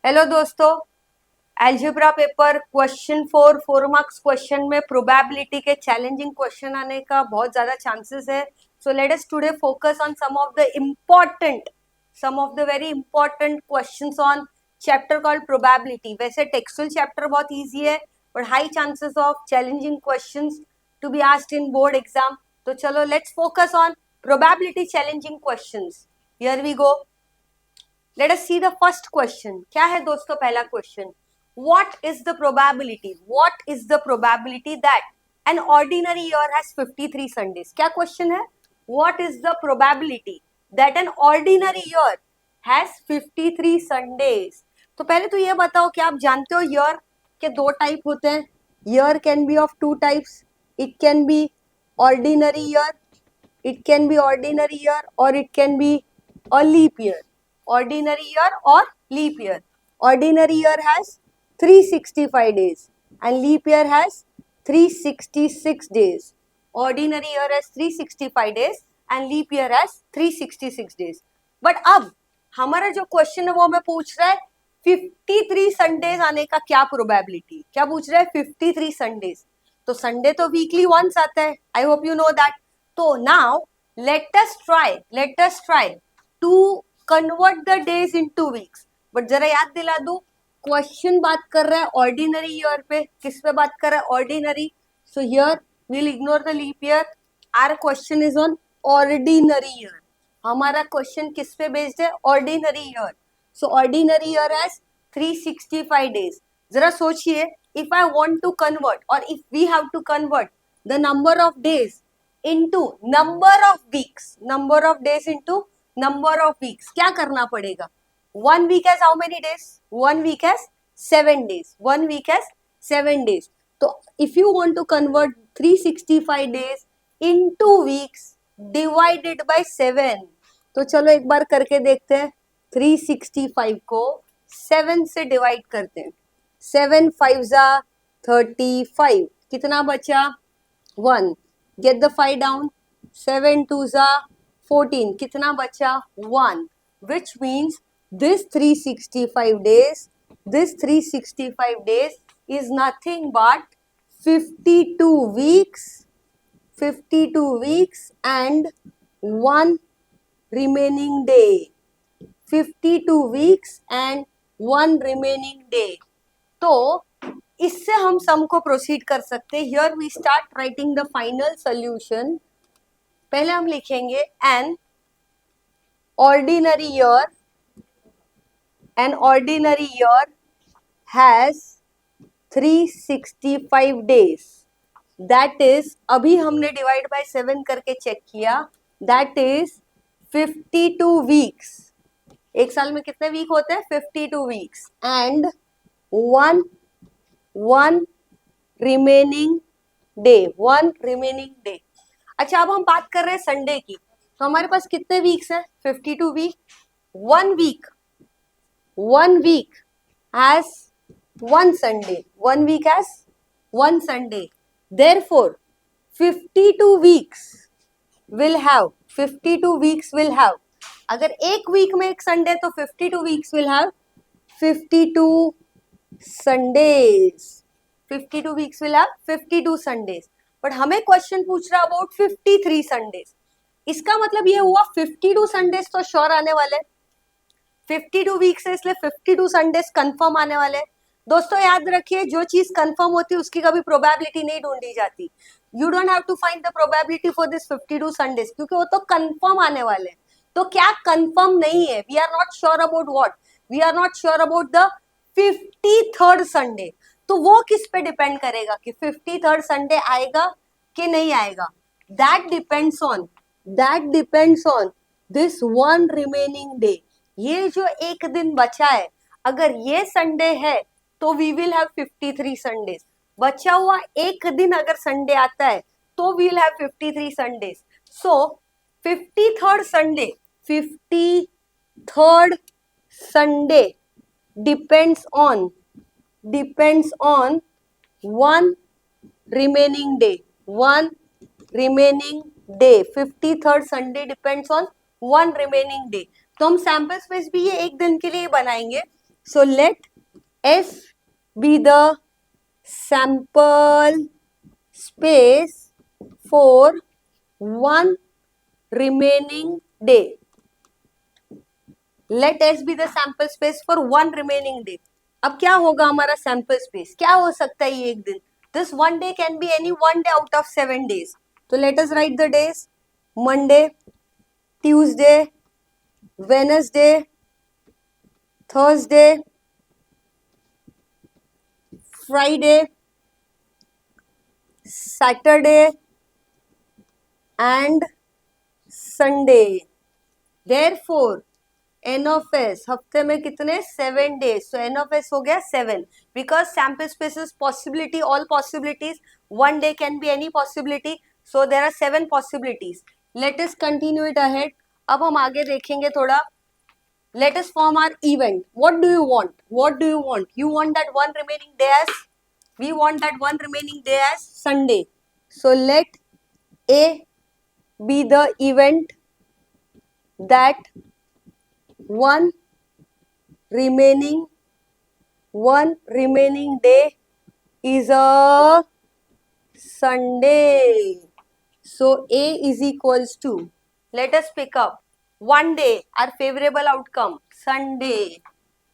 Hello दोस्तों, algebra paper question 4 marks question में probability के चैलेंजिंग क्वेश्चन आने का बहुत ज्यादा चांसेस है. So let us today focus on some of the very important questions on chapter called probability. वैसे टेक्सुअल चैप्टर बहुत इजी है but high chances of challenging questions to be asked in board exam. तो चलो let's focus on probability challenging questions. Here we go. Let us see the first question. क्या है दोस्तों पहला question? What is the probability? What is the probability that an ordinary year has 53 Sundays? क्या क्वेश्चन है? What is the probability that an ordinary year has 53 Sundays? तो पहले तो ये बताओ कि आप जानते हो ईयर के दो टाइप होते हैं. Year can be of two types. It can be ordinary year, it can be ordinary year or it can be a leap year. Ordinary year or leap year. Ordinary year has 365 days and leap year has 366 days. Ordinary year has 365 days and leap year has 366 days. But अब हमारा जो question है वो हमें पूछ रहा है 53 Sundays आने का क्या प्रोबेबिलिटी. क्या पूछ रहा है? 53 संडेज. तो संडे तो वीकली वंस आता है. I hope you know that. तो now let us try to convert the days into weeks. But जरा याद दिला दूं, क्वेश्चन बात कर रहा है ऑर्डिनरी ईयर पे. किस पे बात कर रहा है? Ordinary. So here we'll ignore the leap year. Our question is on ordinary year. हमारा क्वेश्चन किस पे बेस्ड है? Ordinary year. So ordinary year has 365 days. जरा सोचिए, if I want to convert or if we have to convert the number of days into number of weeks, number of days into number of weeks, क्या करना पड़ेगा? 1 week has how many days? 1 week has 7 days. 1 week has 7 days. तो if you want to convert 365 days into weeks divided by 7, तो चलो एक बार करके देखते हैं. 365 को 7 से डिवाइड करते हैं. 7 5 जा 35. कितना बचा? 1. Get the 5 down. 7 2 जा 14. कितना बचा? 1. Which means this 365 days is nothing but 52 weeks and 1 remaining day. 52 weeks and 1 remaining day. तो इससे हम सम को प्रोसीड कर सकते हैं. Here we start writing the final solution. पहले हम लिखेंगे an ordinary year has 365 days. That is, अभी हमने डिवाइड बाय 7 करके चेक किया, दैट इज 52 वीक्स. एक साल में कितने वीक होते हैं? 52 weeks. And one remaining day. अच्छा, अब हम बात कर रहे हैं संडे की. तो हमारे पास कितने वीक्स है? 52 week. One week has one Sunday. One Sunday. Therefore, 52 weeks will have, अगर एक वीक में एक संडे तो 52 weeks will have 52 Sundays. 52 weeks will have 52 Sundays. But हमें क्वेश्चन पूछ रहा अबाउट 53 Sundays. इसका मतलब ये हुआ 52 Sundays तो श्योर आने वाले. 52 वीक्स है इसलिए 52 Sundays कंफर्म आने वाले. दोस्तों याद रखिए, जो चीज कंफर्म होती है उसकी कभी प्रोबेबिलिटी नहीं ढूंढी जाती. You don't have to find the probability for this 52 Sundays, क्योंकि वो तो कंफर्म आने वाले हैं. तो क्या कंफर्म नहीं है? We are not sure about what? We are not sure about the 53rd Sunday. तो वो किस पे डिपेंड करेगा कि 53rd संडे आएगा कि नहीं आएगा? That depends on this one remaining day. ये जो एक दिन बचा है, अगर ये संडे है तो वी विल हैव 53 संडेज. बचा हुआ एक दिन अगर संडे आता है तो we will have 53 Sundays. So 53rd Sunday depends on one remaining day. 53rd Sunday depends on one remaining day. तो हम सैंपल स्पेस भी ये एक दिन के लिए बनाएंगे. So let S be the sample space for one remaining day. Let S be the sample space for one remaining day. अब क्या होगा हमारा सैंपल स्पेस, क्या हो सकता है ये एक दिन. This one day can be any one day out of 7 days. तो let us write the days. Monday, Tuesday, Wednesday, Thursday, Friday, Saturday and Sunday. Therefore n of S हफ्ते में कितने 7 days. So n of S हो गया 7 because sample spaces possibility all possibilities. One day can be any possibility. So there are 7 possibilities. Let us continue it ahead. अब हम आगे देखेंगे थोड़ा. Let us form our event. What do you want? What do you want? You want that one remaining day as? We want that one remaining day as Sunday. So let A be the event that one remaining day is a Sunday. So A is equals to, let us pick up one day, our favorable outcome, Sunday.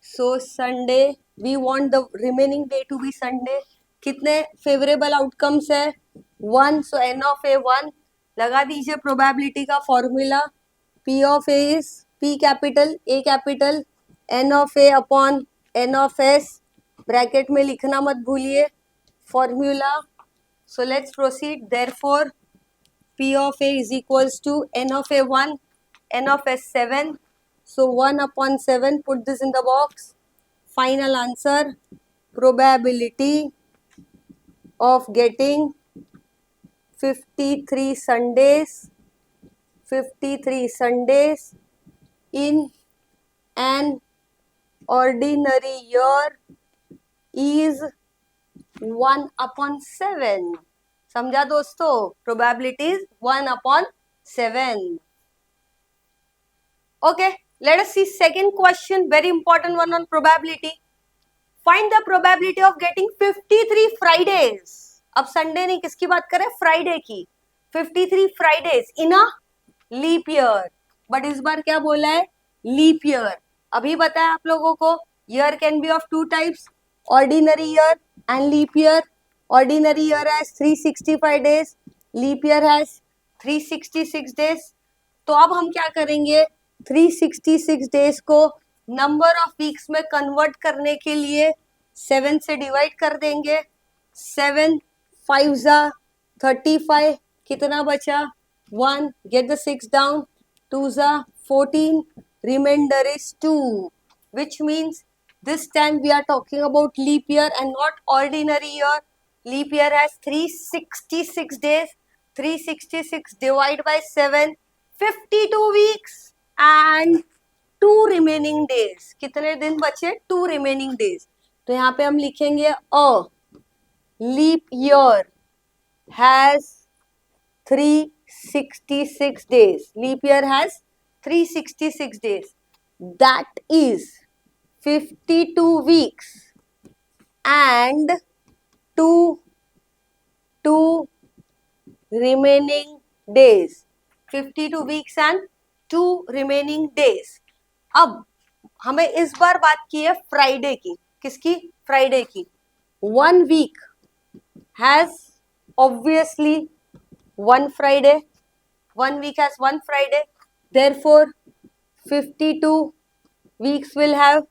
So Sunday, we want the remaining day to be Sunday. कितने favorable outcomes है? 1. So n of a 1. लगा दीजिए probability का formula. P of A is P capital, A capital, n of A upon n of S. Bracket में लिखना मत भूलिए. Formula. So let's proceed. Therefore, P of A is equals to n of A 1, n of S 7. So 1 upon 7, put this in the box. Final answer, probability of getting 53 Sundays in an ordinary year is 1 upon 7. समझा दोस्तों, probability is 1 upon 7. Okay, let us see second question, very important one on probability. Find the probability of getting 53 Fridays. अब Sunday नहीं, किसकी बात करें? Friday की. 53 Fridays in a leap year. But इस बार क्या बोला है? Leap year. अभी बताया आप लोगों को, year can be of 2 types, ordinary year and leap year. Ordinary year has 365 days, leap year has 366 days. तो अब हम क्या करेंगे? 366 डेज को नंबर ऑफ वीक्स में कन्वर्ट करने के लिए 7 से डिवाइड कर देंगे. 7 5 जा 35, कितना बचा? 1. Get the 6 down. 2 जा 14, remainder is 2, which means this time we are talking about leap year and not ordinary year. Leap year has 366 days. 366 divided by 7, 52 weeks and 2 remaining days. कितने दिन बचे? 2 remaining days. तो यहाँ पे हम लिखेंगे a leap year has 366 days. Leap year has 366 days. That is 52 weeks and 2 remaining days. 52 weeks and 2 remaining days. अब हमें इस बार बात की है फ्राइडे की. किसकी? फ्राइडे की. 1 week has obviously 1 Friday. 1 week has 1 Friday. Therefore, 52 weeks will have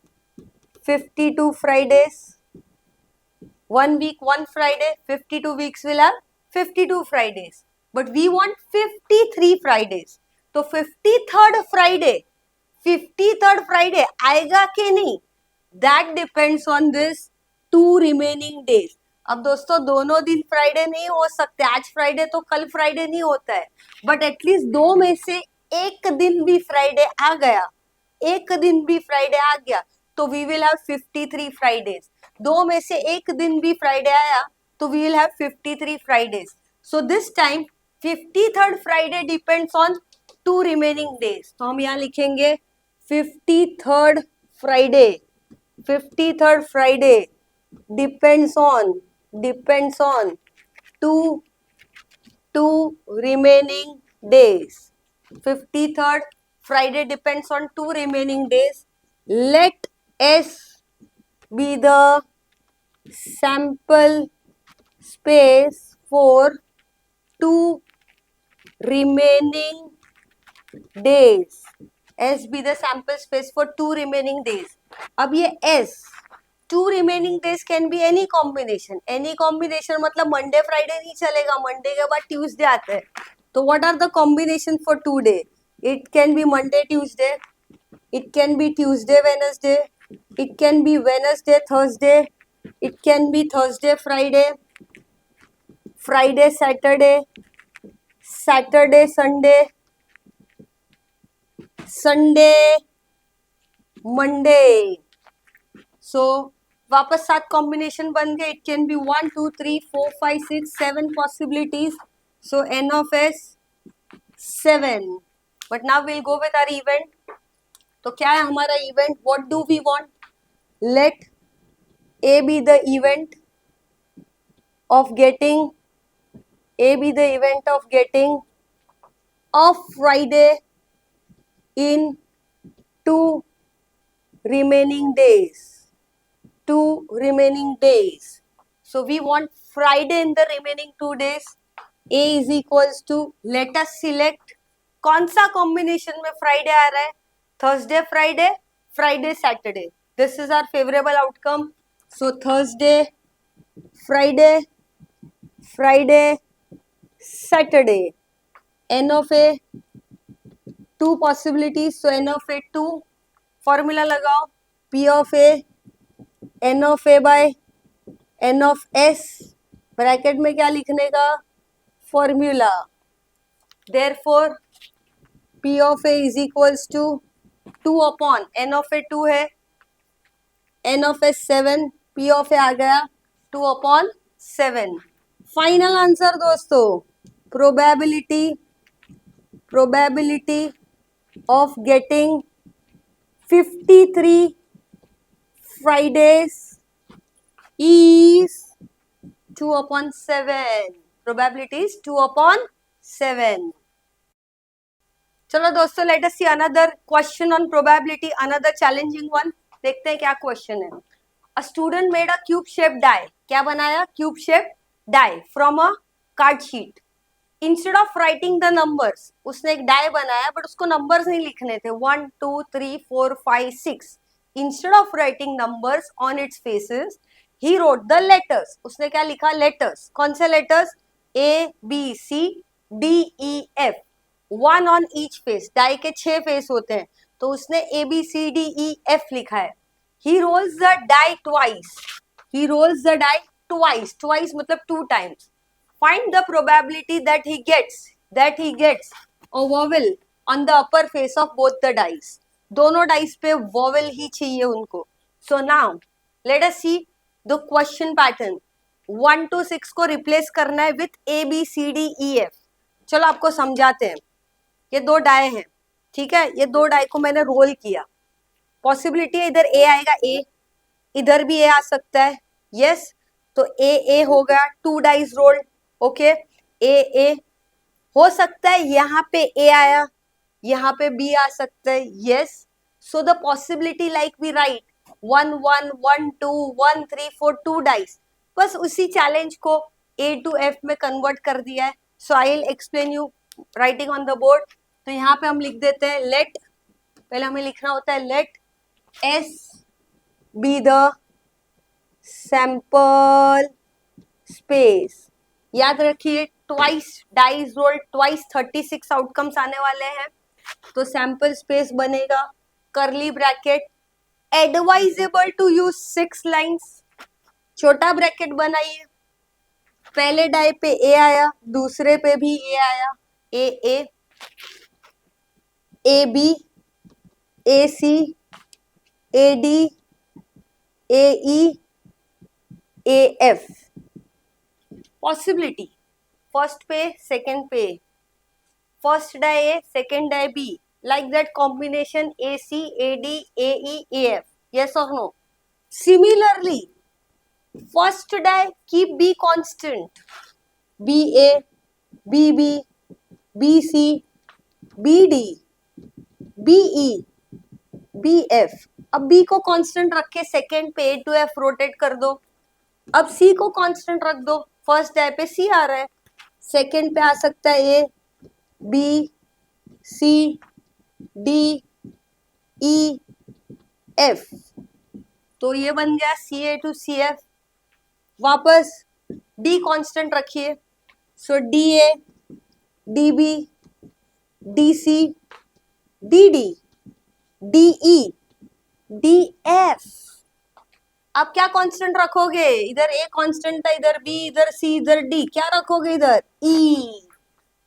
52 Fridays. 1 week, 1 Friday. 52 weeks will have 52 Fridays. But we want 53 Fridays. तो 53rd Friday आएगा कि नहीं? That depends on this 2 remaining days. अब दोस्तों दोनों दिन Friday नहीं हो सकते. आज फ्राइडे तो कल फ्राइडे नहीं होता है. बट एटलीस्ट 2 में से एक दिन भी फ्राइडे आ गया, एक दिन भी फ्राइडे आ गया तो वी विल हैव 53 फ्राइडेज. 2 में से एक दिन भी फ्राइडे आया तो we will have 53 Fridays. So this time 53rd Friday depends on 2 remaining days. तो हम यहाँ लिखेंगे 53rd Friday 53rd Friday depends on two remaining days. 53rd Friday depends on two remaining days. Let S be the sample space for two remaining days. S be the sample space for two remaining days. अब ये S two remaining days can be any combination मतलब Monday Friday नहीं चलेगा, Monday के बाद Tuesday आता है. तो what are the combination for two day? It can be Monday Tuesday, it can be Tuesday Wednesday, it can be Wednesday Thursday, it can be Thursday Friday, Friday Saturday, Saturday Sunday, Sunday Monday. So वापस 7 combination बन गए. इट can बी 1 2 3 4 5 6 7 possibilities. So n of s 7. But now will go with our event. तो क्या है हमारा इवेंट? What do we want? Let a be the event of getting of Friday in two remaining days. So we want Friday in the remaining 2 days. A is equals to, let us select कौन सा combination में Friday आ रहा है? Thursday Friday, Friday Saturday. This is our favourable outcome. So Thursday Friday, Friday Saturday. n of a 2 possibilities. So n of a 2 formula लगाओ. p of a n of a by n of s. Bracket में क्या लिखने का? Formula. Therefore p of a is equals to 2 upon n of a 2 है, n of a 7, p of a आ गया 2 upon 7. Final answer दोस्तों, probability of getting 53 Fridays is 2 upon 7. Probability is 2 upon 7. चलो दोस्तों, let us see another question on probability, another challenging one. देखते हैं क्या क्वेश्चन है. A student made a cube shape die. क्या बनाया? Cube shape die from a card sheet. Instead of writing the numbers, उसने एक डाई बनाया बट उसको नंबर्स नहीं लिखने थे 1 2 3 4 5 6. Instead of writing numbers on its faces, he wrote the letters. उसने क्या लिखा? लेटर्स. कौन से letters? A B C D E F. 1 on each face. Die के 6 फेस होते हैं, तो उसने A B C D E F लिखा है. He rolls the die twice. Twice मतलब 2 times. Find the probability that he gets a vowel on the upper face of both the dice. दोनों dice पे vowel ही चाहिए उनको. So now let us see the question pattern. 1 to 6 को replace करना है with A B C D E F. चलो आपको समझाते हैं. ये 2 डाई हैं, ठीक है. ये 2 डाई को मैंने रोल किया. पॉसिबिलिटी है इधर A आएगा, A इधर भी A आ सकता है. यस, तो A हो गया. 2 डाइस रोल्ड. ओके, A हो सकता है यहाँ पे A आया, यहाँ पे B आ सकता है. Yes, so the possibility like we write 1 1 1 2 1 3 4 2 dice. बस उसी चैलेंज को A to F में कन्वर्ट कर दिया है. So I will explain you writing on the board. तो यहाँ पे हम लिख देते हैं लेट, पहले हमें लिखना होता है let S be the sample space. याद रखिए, twice dice roll, twice 36 outcomes आने वाले हैं. तो सैंपल स्पेस बनेगा curly bracket. Advisable to use 6 lines. छोटा ब्रैकेट बनाइए. पहले डाई पे A आया, दूसरे पे भी A आया. A B A C A D A E A F. Possibility first पे, सेकेंड पे, first die A, second die B, like that combination AC AD AE AF. Yes और no? Similarly, first die keep B constant. BA, BB, BC, BD, BE, BF. अब B को constant रख के second पे A to F rotate कर दो. अब C को कांस्टेंट रख दो, फर्स्ट डाई पे C आ रहा है, सेकेंड पे आ सकता है A, B, C, D, E, F. तो ये बन गया CA to CF. वापस D कांस्टेंट रखिए, सो DA, DB, DC, DD, DE, DF. अब क्या कांस्टेंट रखोगे? इधर A कांस्टेंट था, इधर B, इधर C, इधर D. क्या रखोगे इधर? E.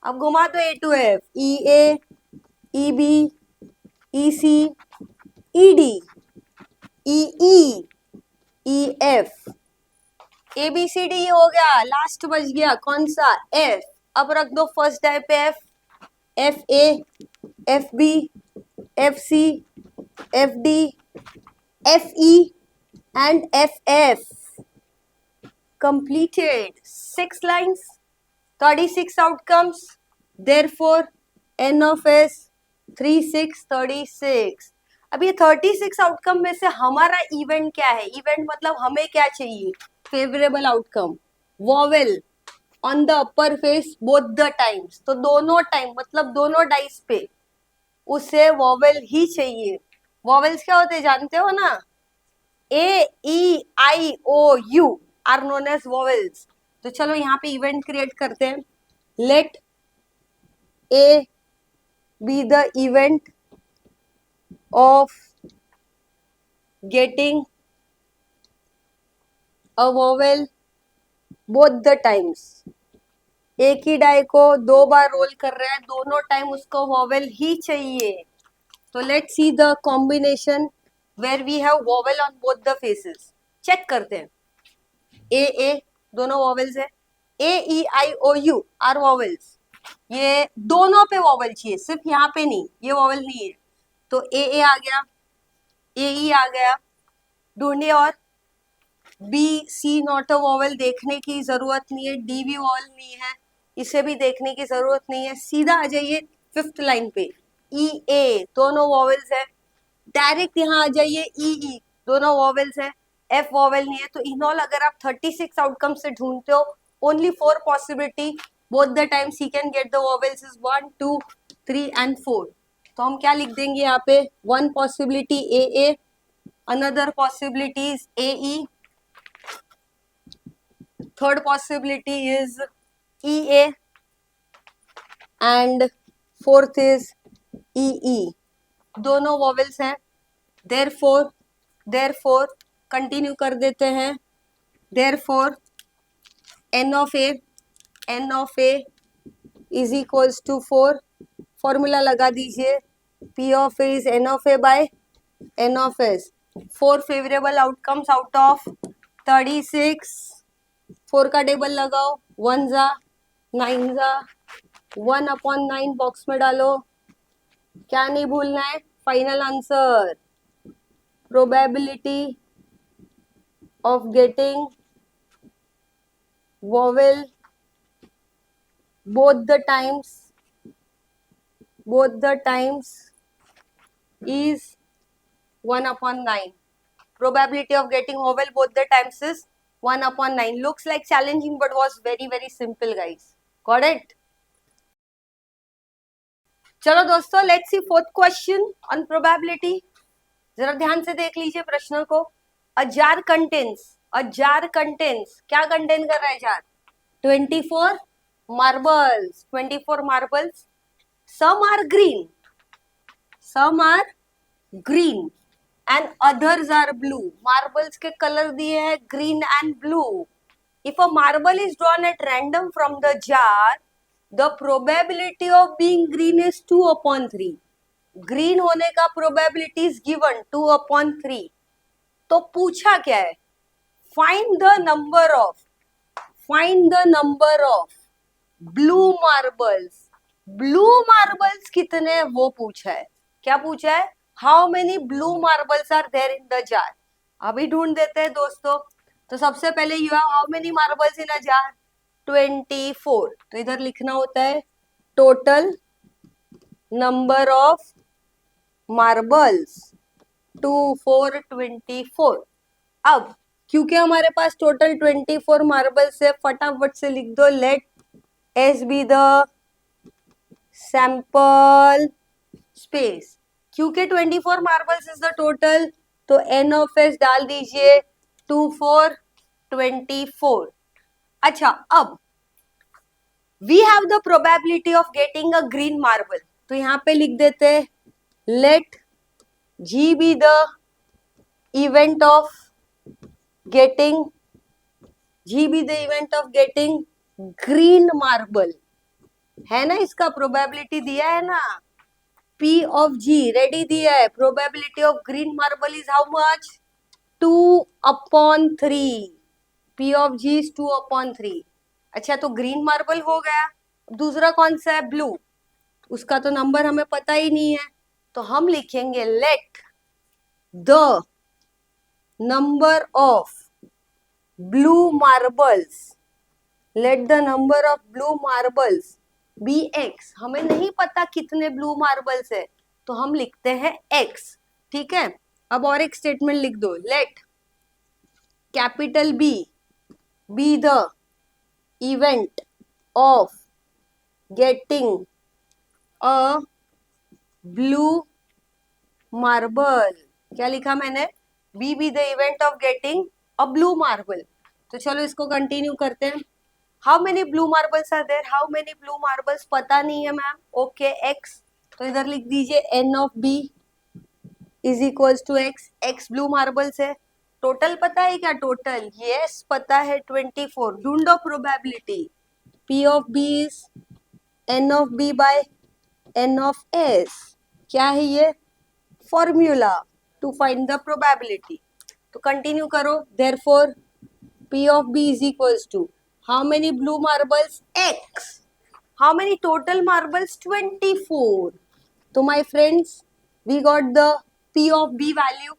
अब घुमा दो A to F. EA, EB, EC, ED, EE, EF. ABCD हो गया, लास्ट बच गया कौन सा? F. अब रख दो फर्स्ट डाई पे F, FA, FB, FC, FD, FE and FF. Completed 6 lines, 36 outcomes. Therefore, N of S 3636. अब ये 36 आउटकम में से हमारा इवेंट क्या है? इवेंट मतलब हमें क्या चाहिए? Favourable outcome. Vowel on the upper face both the times. तो दोनों टाइम मतलब दोनों डाइस पे उसे वॉवेल ही चाहिए. वॉवेल्स क्या होते हैं जानते हो ना? A, E, I, O, U are known as vowels. तो चलो यहाँ पे इवेंट क्रिएट करते हैं. Let A be the event of getting a vowel both the times. एक ही डाई को दो बार रोल कर रहा है, दोनों टाइम उसको वॉवेल ही चाहिए. तो let's see the combination where we have vowel on both the faces. Check करते हैं. A A दोनों vowels है. A E I O U are vowels. ये दोनों पे vowel चाहिए, सिर्फ यहाँ पे नहीं. ये vowel नहीं है. तो A A आ गया, A E आ गया. ढूंढिए और B C not a vowel, देखने की जरूरत नहीं है. D भी vowel नहीं है, इसे भी देखने की जरूरत नहीं है. सीधा आ जाइए फिफ्थ लाइन पे. E A दोनों vowels है. डायरेक्ट यहाँ आ जाइए. ई दोनों वॉवेल्स है, एफ वॉवेल नहीं है. तो इन ऑल अगर आप 36 आउटकम से ढूंढते हो, only 4 possibility both the times he can get the vowels is 1 2 3 and 4. तो हम क्या लिख देंगे यहाँ पे? One possibility A A, another possibility is A E, third possibility is E A and fourth is E E. दोनों vowels हैं. therefore continue कर देते हैं. therefore n of a is equals to 4. Formula लगा दीजिए. p of a is n of a by n of s. 4 favourable outcomes out of 36. 4 का table लगाओ. 1 जा 9 जा 1/9 बॉक्स में डालो. क्या नहीं भूलना है? Final answer. Probability of getting vowel both the times is 1/9. Probability of getting vowel both the times is 1/9. Looks like challenging but was very simple guys. Got it? चलो दोस्तों, let's C fourth question on probability. जरा ध्यान से देख लीजिए प्रश्न को. A jar contains क्या कंटेन कर रहा है jar? 24 marbles. 24 marbles. Some are green and others are blue. Marbles के कलर दिए हैं green and blue. If a marble is drawn at random from the jar, the probability of being green is 2/3. Green होने का probability is given 2/3. तो पूछा क्या है? Find the number of blue marbles कितने हैं वो पूछा है. क्या पूछा है? How many blue marbles are there in the jar. अभी ढूंढ देते हैं दोस्तों। तो सबसे पहले you have how many marbles in a jar? 24। तो इधर लिखना होता है टोटल नंबर ऑफ मार्बल्स 2 4 24। अब क्योंकि हमारे पास टोटल 24 मार्बल्स है, फटाफट से लिख दो let S be the sample space. क्योंकि 24 मार्बल्स इज द टोटल, तो एन ऑफ एस डाल दीजिए 2 4 24। अच्छा, अब we have the probability of getting a green marble, तो यहां पे लिख देते हैं let G be the event of getting green marble, है ना, इसका प्रोबेबिलिटी दिया है ना, P of G रेडी दिया है। Probability of green marble is how much? 2/3। P of G is 2/3। अच्छा, तो ग्रीन मार्बल हो गया। दूसरा कौन सा है? ब्लू। उसका तो नंबर हमें पता ही नहीं है, तो हम लिखेंगे let the number of blue marbles, let the number of blue marbles be X. हमें नहीं पता कितने ब्लू मार्बल्स है, तो हम लिखते हैं एक्स। ठीक है, अब और एक स्टेटमेंट लिख दो, let capital B be the event of getting a blue marble. क्या लिखा मैंने? B be the event of getting a blue marble. तो चलो इसको कंटिन्यू करते हैं। How many blue marbles are there? How many blue marbles पता नहीं है मैम। Okay, x. तो इधर लिख दीजिए n of B is equals to X. X blue marbles है। टोटल पता है क्या? टोटल यस पता है 24। ढूंढो probability. P of B is n of B by n of S. क्या है ये? Formula to find the probability. तो कंटिन्यू करो। Therefore P of B is equals to how many blue marbles? X. How many total marbles? 24. So my friends, we got the P of B value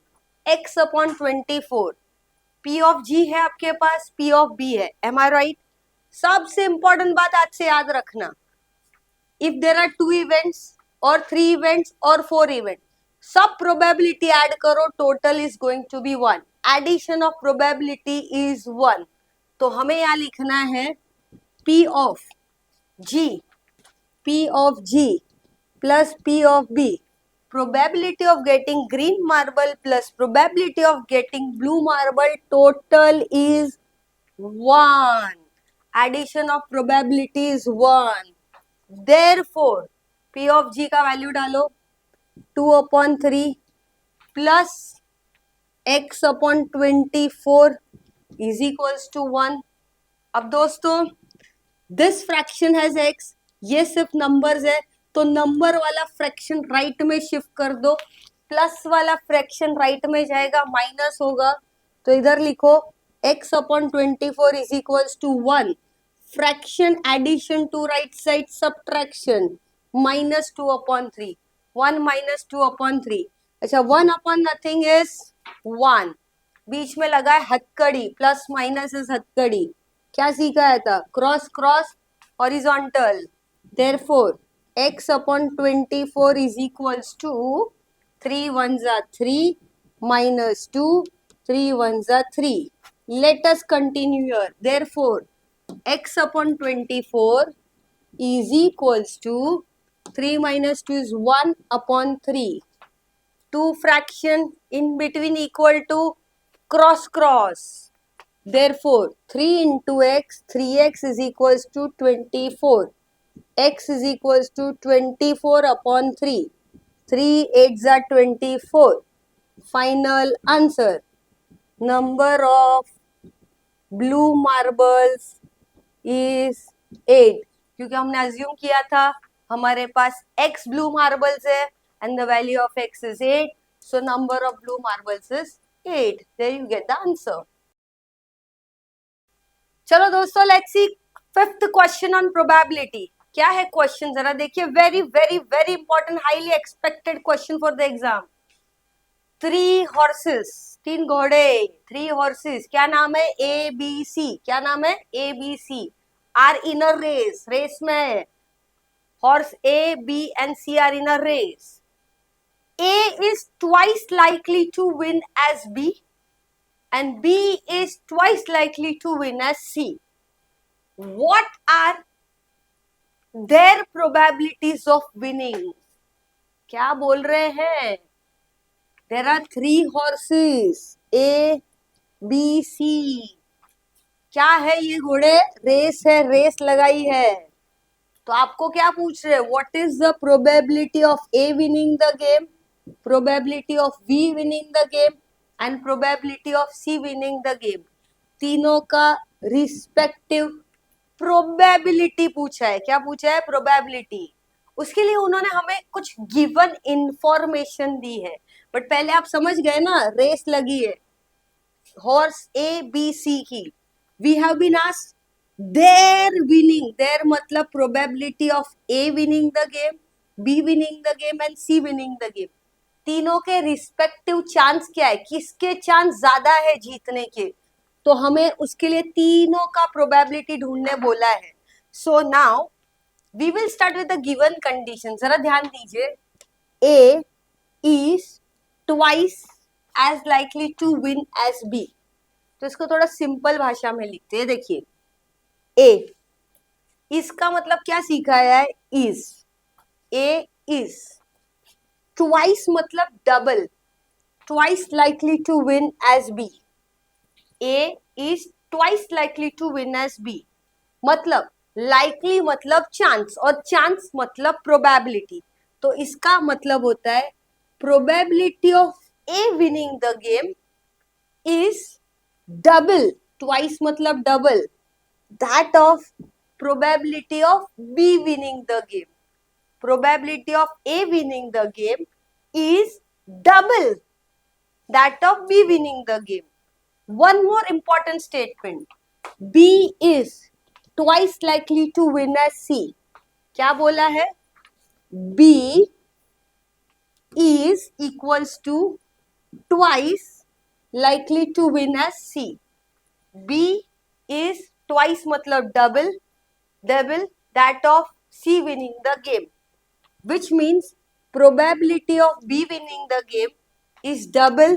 X upon 24. P of G है आपके पास, P of B है। Am I right? सबसे important बात आज से याद रखना, if there are 2 events or 3 events or 4 events, सब probability add करो, total is going to be 1. Addition of probability is 1. तो हमें यहाँ लिखना है P of G plus P of B. Probability of getting green marble plus probability of getting blue marble, total is 1. Addition of probability is 1. Therefore, P of G का value डालो 2/3 plus X upon 24 is equals to 1. अब दोस्तों, this fraction has X, ये सिर्फ numbers है, तो number वाला fraction right में शिफ्ट कर दो, प्लस वाला फ्रैक्शन राइट में जाएगा, माइनस होगा। तो इधर लिखो X upon 24 is equals to 1. Fraction addition to right side subtraction -2/3। 1 - 2/3। अच्छा, 1/, नथिंग इज 1। बीच में लगा है हथकड़ी, प्लस माइनस इज हथकड़ी। क्या सीखा था? Cross cross horizontal. Therefore X upon 24 is equals to 3 1s are 3 minus 2, 3 1s are 3. Let us continue here. Therefore, X upon 24 is equals to 3 minus 2 is 1/3. 2 fraction in between equal to cross cross. Therefore, 3 into x, 3x is equals to 24. X is equals to 24/3. 3 8s are 24. Final answer. Number of blue marbles is 8. क्योंकि हमने assume किया था हमारे पास x blue marbles है and the value of x is 8. So number of blue marbles is 8. There you get the answer. चलो दोस्तों, let's C fifth question on probability. क्या है क्वेश्चन, जरा देखिए। Very very very important, highly expected question for the exam. 3 horses, 3 घोड़े, 3 horses, क्या नाम है? ए बी सी, क्या नाम है? A B C are in a race, race में horse A B and C are in a race. A is twice likely to win as B and B is twice likely to win as C. What are their probabilities of winning? क्या बोल रहे हैं? There are 3 horses, A, B, C. क्या है ये घोड़े? Race है, race लगाई है. तो आपको क्या पूछ रहे हैं? What is the probability of A winning the game, probability of B winning the game and probability of C winning the game? तीनों का रिस्पेक्टिव प्रोबेबिलिटी पूछा है. क्या पूछा है? प्रोबेबिलिटी. उसके लिए उन्होंने हमें कुछ गिवन इंफॉर्मेशन दी है. बट पहले आप समझ गए ना, रेस लगी है हॉर्स ए बी सी की. We have been asked their winning, their मतलब probability of A winning the game, B winning the game and C winning the game. तीनों के रिस्पेक्टिव चांस क्या है, किसके चांस ज्यादा है जीतने के, तो हमें उसके लिए तीनों का प्रोबेबिलिटी ढूंढने बोला है. So now we will start with the given condition. जरा ध्यान दीजिए. A is twice as likely to win as B. तो इसको थोड़ा सिंपल भाषा में लिखते हैं. देखिए ए, इसका मतलब क्या सीखा है? इज. A is. ट्वाइस मतलब double, twice likely to win as B. A is twice likely to win as B. मतलब लाइकली मतलब चांस और चांस मतलब प्रोबेबिलिटी. तो इसका मतलब होता है probability of A winning the game is double, twice मतलब double, that of probability of B winning the game. Probability of A winning the game is double that of B winning the game. One more important statement. B is twice likely to win as C. क्या बोला है? B is equals to twice likely to win as C. B is twice मतलब double, double that of C winning the game, which means probability of B winning the game is double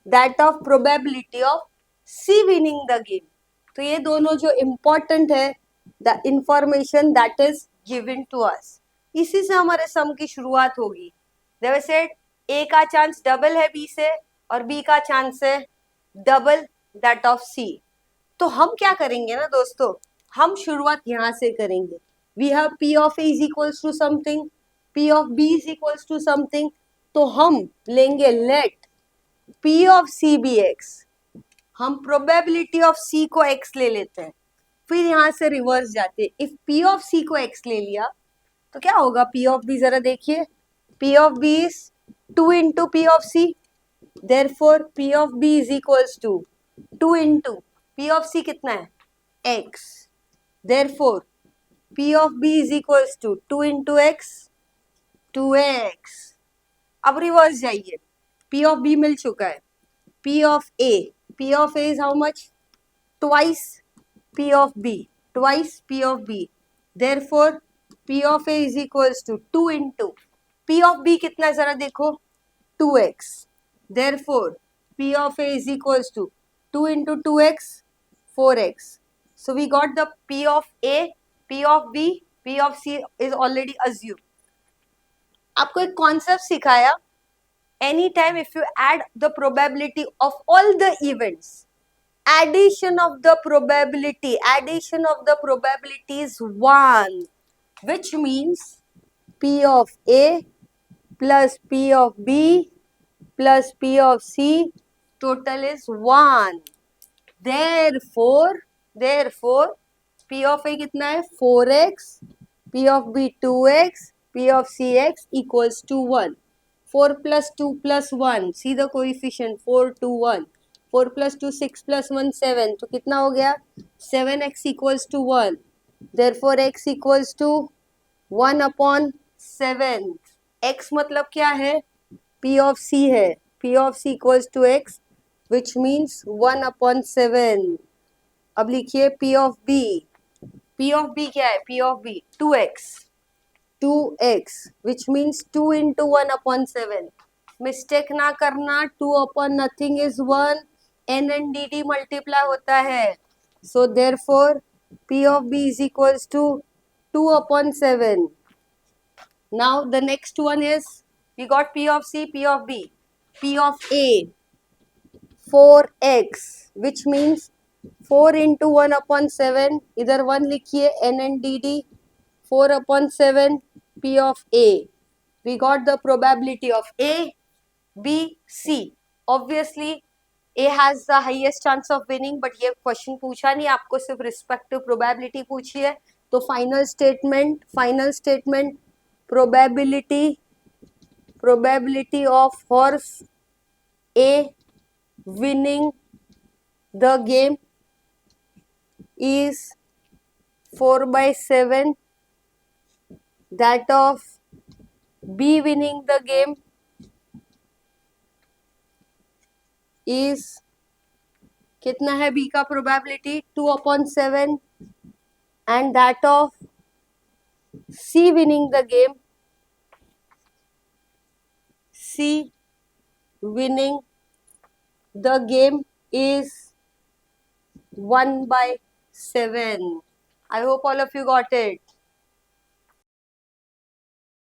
that of probability of C winning the game. तो ये दोनों जो important है, the information that is given to us, इसी से हमारे सम की शुरुआत होगी. They were said A का चांस डबल है B से और B का चांस है डबल that of C. तो हम क्या करेंगे ना दोस्तों, हम शुरुआत यहां से करेंगे. We have P of A is equals to something, P of B is equals to something. तो हम लेंगे let P of C be X. हम प्रोबेबिलिटी ऑफ C को X ले लेते हैं, फिर यहां से रिवर्स जाते हैं. इफ P ऑफ C को X ले लिया तो क्या होगा? P ऑफ B जरा देखिए. P of B is 2 into P of C. Therefore P of B is equals to 2 into P of C कितना है? X. Therefore, P of B is equals to 2 into X, 2X. अब reverse जाइए. P of B मिल चुका है. P of A. P of A is how much? Twice P of B. Twice P of B. Therefore, P of A is equals to 2 into P of B कितना है जरा देखो? 2X. Therefore, P of A is equals to 2 into 2X, 4X. So we got the P of A, P of B, P of C is already assumed. आपको एक concept सिखाया. Any time if you add the probability of all the events, addition of the probability is 1, which means P of A plus P of B plus P of C total is 1. Therefore P of A कितना है? 4X, P of B 2X, P of C X equals to 1. 4 plus 2 plus 1, see the coefficient, 4 2 1. 4 plus 2 6 plus 1 7. तो कितना हो गया? 7X equals to 1. Therefore X equals to 1 upon 7. X मतलब क्या है? P of C है. P of C equals to X, which means 1/7. अब लिखिए P of B. P of B क्या है? P of B 2x. 2x, which means 2 into 1/7. Mistake ना करना, 2 upon nothing is 1. N and dt multiply होता है. So therefore, P of B is equals to 2/7. Now the next one is, we got P of C, P of B. P of A, 4x, which means 4 into 1/7. इधर 1 लिखिए, N and dd. 4/7 P of A. We got the probability of A, B, C. Obviously, A has the highest chance of winning, but ये question पूछा नहीं, आपको सिर्फ respective probability पूछी है. तो final statement probability of horse A winning the game is 4/7. That of B winning the game is, कितना है B का probability? 2/7. And that of C winning the game is 1/7. I hope all of you got it.